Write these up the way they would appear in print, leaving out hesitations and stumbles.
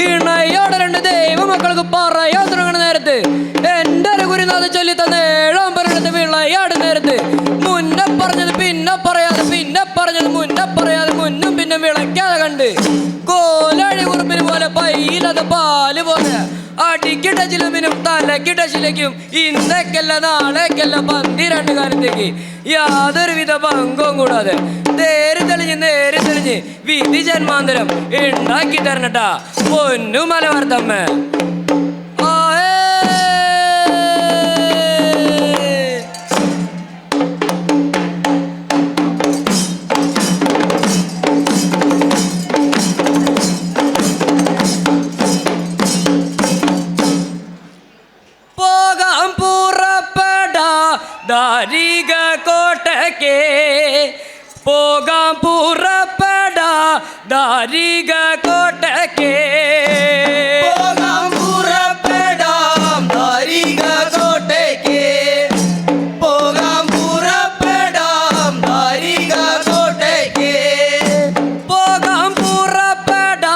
ഇണയോടെ രണ്ട് ദൈവ മക്കൾക്ക് പറയാൻ തുടങ്ങണ നേരത്ത് എന്റെ ഒരു ഗുരുനാഥ് ചൊല്ലി തന്ന 7-ാം പരണത്ത് വിളയാട് നേരത്ത് മുന്നേ പറഞ്ഞത് പിന്നെ പറയാതെ പിന്നെ പറഞ്ഞത് മുന്നേ പറയാതെ മുന്നും പിന്നെ വിളയ്ക്കാതെ കണ്ട് കോലഴി കുറുപ്പിന് പോലെ പയ്യിലത് പാല് പോലെ അടിക്കിട്ട ചിലമിനും തലക്കിട്ട ശിലയ്ക്കും ഇന്നേക്കല്ല നാളേക്കല്ല 12 കാലത്തേക്ക് യാതൊരുവിധ പങ്കും കൂടാതെ നേര് തെളിഞ്ഞ് വിധി ജന്മാന്തരം ഉണ്ടാക്കി തരണട്ടാ പൊന്നു മലവർത്തമ്മ. പോകാം പുറപ്പെടാ ദാരിക കോട്ടയ്ക്ക് പോകാം പുറപ്പെടാ ദാരിക കോട്ടയ്ക്ക് പോകാം പുറപ്പെടാം ദാരിക കോട്ടയ്ക്ക് പോകാം പുറപ്പെടാം ദാരിക കോട്ടയ്ക്ക് പോകാം പുറപ്പെടാ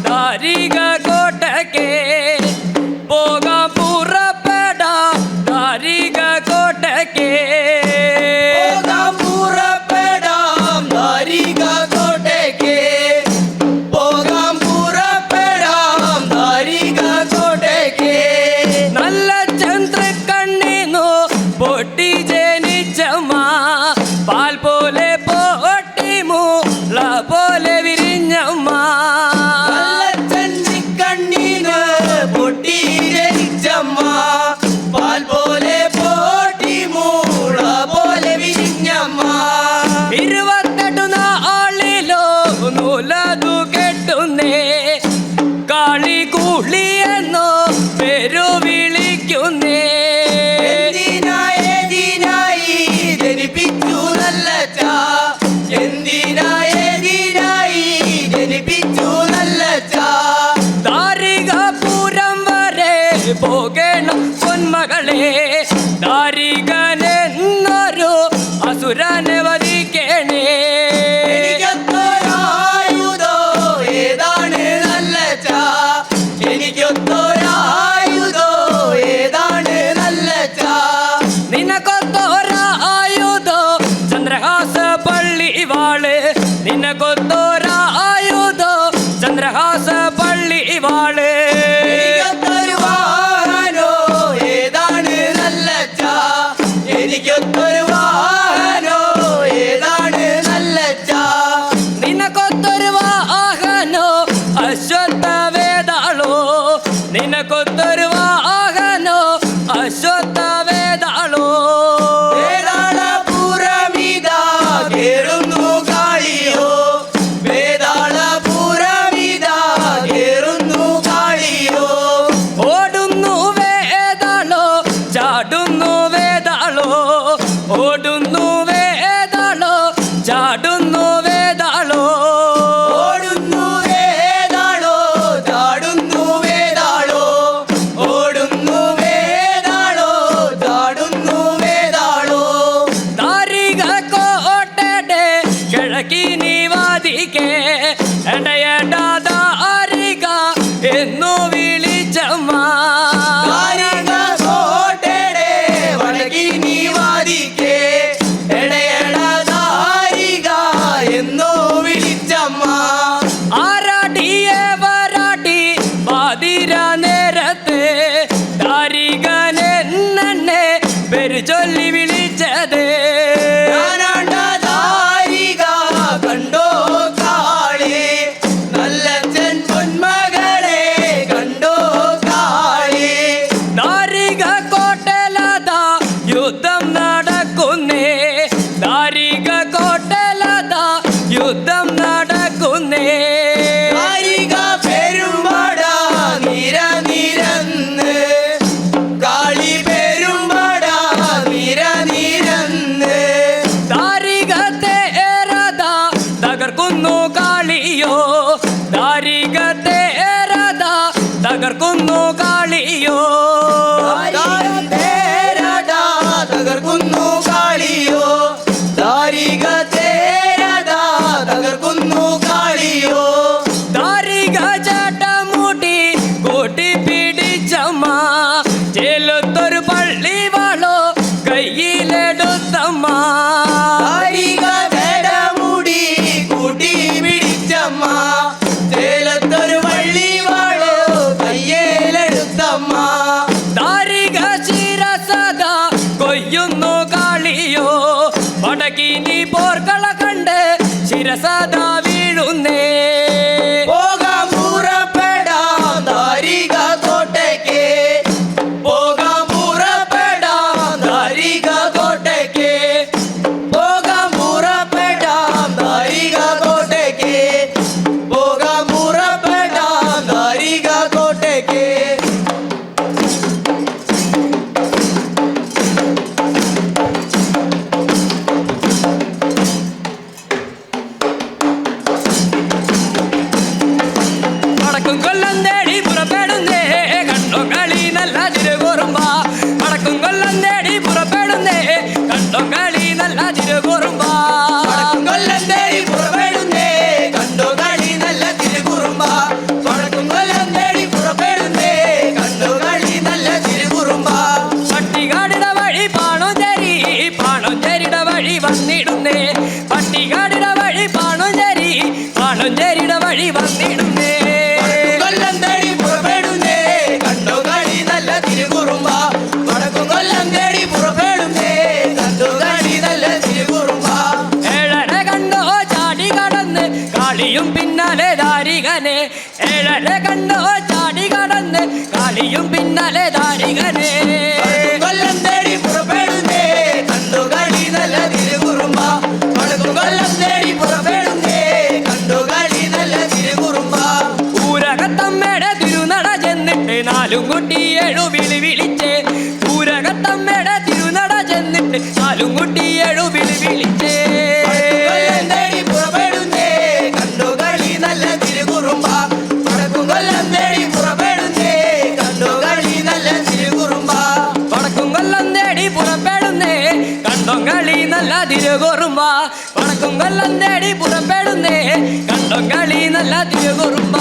ദാരിക കോട്ടയ്ക്ക് പോകാം പുറപ്പെടാ ദാരിക കോട്ടയ്ക്ക് പൊട്ടി ജനിച്ചമ്മ പാൽ പോലെ പൊട്ടി മൂള പോലെ വിരിഞ്ഞമ്മ കണ്ണീന്ന് പൊട്ടി ജനിച്ചമ്മ പാൽ പോലെ പൊട്ടി മൂള പോലെ വിരിഞ്ഞമ്മ 28 നാളിലോ നൂലതു കെട്ടുന്നേ കാളി കൂളി എന്നോ പേരു വിളിക്കുന്നേ പോകണം പൊന്മകളെ ദാരികനെന്നൊരു അസുരനെ വധിക്കണേ എനിക്കൊരായുധോ ഏതാണ് നല്ല ചാ എനിക്കൊരായുധോ ഏതാണ് നല്ല ചാ നിനക്കൊത്തോരായുധോ ചന്ദ്രഹാസ പള്ളി വാള് നിനക്കൊത്തോരായുധോ ചന്ദ്രഹാസ പള്ളി വാള് എനിക്കൊരു വാഹനോ ഏതാണ് നല്ല ചാ നിനക്കൊത്തൊരു വാഹനോ അശ്വത്ഥവേദാളോ നിനക്കൊത്തൊരു വാഹനോ അശ്വത്ഥവേദാളോ വേതാളപുരമിതാ കേറുന്നു കാളിയോ വേതാളപുരമിതാ കേറുന്നു കാളിയോ ഓടുന്നു വേദാളോ ചാടുന്നു വേദാളോ ഓടുന്നു വേദാളോ ചാടുന്നു വേദാളോ ഓടുന്നു വേദാളോ ചാടുന്നു വേദാളോ ഓടുന്നു ചൊല്ലി വിളിച്ചത് ഞാനാണ്ട ദാരിക കണ്ടോ കാളി നല്ലച്ഛൻ പൊന്മകളെ കണ്ടോ കാളി ദാരിക കോട്ടലതാ യുദ്ധം നടക്കുന്നേ ദാരിക കോട്ടലതാ യുദ്ധം നടക്കുന്നേ ദാരിക പെരുമ്പട നിര നിരന്ന് കാളി പെരുമ്പട നിര നിരന്ന് ദാരിക തേരതാ തകർക്കുന്നു കാളിയോ ദാരിക തേരതാ തകർക്കുന്നു കാളിയോ തേരടാ തകർക്കുന്നു കാളിയോ ദാരിക തേരടാ തകർക്കുന്നു കാളിയോ ദാരിക ചാട്ടമുട്ടി കൂട്ടി പിടിച്ചമ്മ ചേലത്തൊരു പള്ളി വാളോ കയ്യിലെടുത്തമ്മ ദാരിക ജടമുടി കൂട്ടി പിടിച്ചമ്മ ചേലത്തൊരു വള്ളി വാളോ കയ്യേലെടുത്തമ്മ ദാരിക ശിരസത കൊയ്യുന്നു കാളിയോ പടകിനി പോർക്കള കണ്ട് ശിരസത വീഴുന്നേ പോകാം പുറപ്പെടാം ദാരിക കോട്ടയ്ക്ക് പോകാം പുറപ്പെടാം ദാരിക കോട്ടയ്ക്ക് പോകാം പുറപ്പെടാം ദാരിക കോട്ടയ്ക്ക് പോകാം പുറപ്പെടാം ദാരിക കോട്ടയ്ക്ക് വടക്കും കൊല്ലം തേടി പുറപ്പെടുന്നേ കണ്ടോ കളി നല്ല തിരുകുറുമ്പ വടക്കും കൊല്ലം തേടി പുറപ്പെടുന്നേ കണ്ടോ കളി നല്ല തിരുകുറുമ്പ കൊല്ലം തേടി പുറപ്പെടുന്നേ കണ്ടോ കളി നല്ല തിരുകുറുമ്പ വടക്കും കൊല്ലം തേടി പുറപ്പെടുന്നേ കണ്ടോ കളി നല്ല തിരുകുറുമ്പ പട്ടികാടിടെ വഴി പാണോഞ്ചേരിയുടെ വഴി വന്നിടുന്നേ പട്ടികാടിടെ വഴി പാണോഞ്ചേരിയുടെ വഴി വന്നിടുന്നേ കൊല്ലം തേടി പുറപ്പെടുന്നേ കണ്ടോ കളി നല്ല തിരുകുറുമ്പ വടക്കും കൊല്ലം തേടി പുറപ്പെടുന്നേ കണ്ടോ കളി നല്ല തിരുകുറുമ്പ ഏഴര കണ്ടോ ചാടി കടന്ന് കാളിയും പിന്നാലെ ദാരികനെ ഏഴര കണ്ടോ ചാടി കടന്ന് കാളിയും പിന്നാലെ ദാരികനെ കൊല്ലം തേടി പുറപ്പെടുന്നേ കണ്ടോ കളി നല്ല തിരുകുറുമ്പ വടക്കും കൊല്ലം തേടി പുറപ്പെടുന്നേ കണ്ടോ കളി നല്ല തിരുകുറുമ്പ ഊരകത്തമ്മയുടെ തിരുനട ചെന്നിട്ട് നാലും കുട്ടി ഏഴു വിളി വിളിച്ചേ ഊരകത്തമ്മയുടെ തിരുനട ചെന്നിട്ട് നാലും കുട്ടി ഏഴു വിളി വിളിച്ചേ കൊല്ലം തേടി പുറപ്പെടുന്നേ കണ്ടോ കളി നല്ല തിരുകുറുമ്പ വടക്കും കൊല്ലം തേടി പുറപ്പെടുന്നേ കണ്ടോ കളി നല്ല തിരുകുറുമ്പ വടക്കും കൊല്ലം തേടി പുറപ്പെടുന്നേ കണ്ടോ കളി നല്ല തിരുകുറുമ്പ വടക്കും കൊല്ലം തേടി പുറപ്പെടുന്നേ കണ്ടോ കളി നല്ല തിരുകുറുമ്പ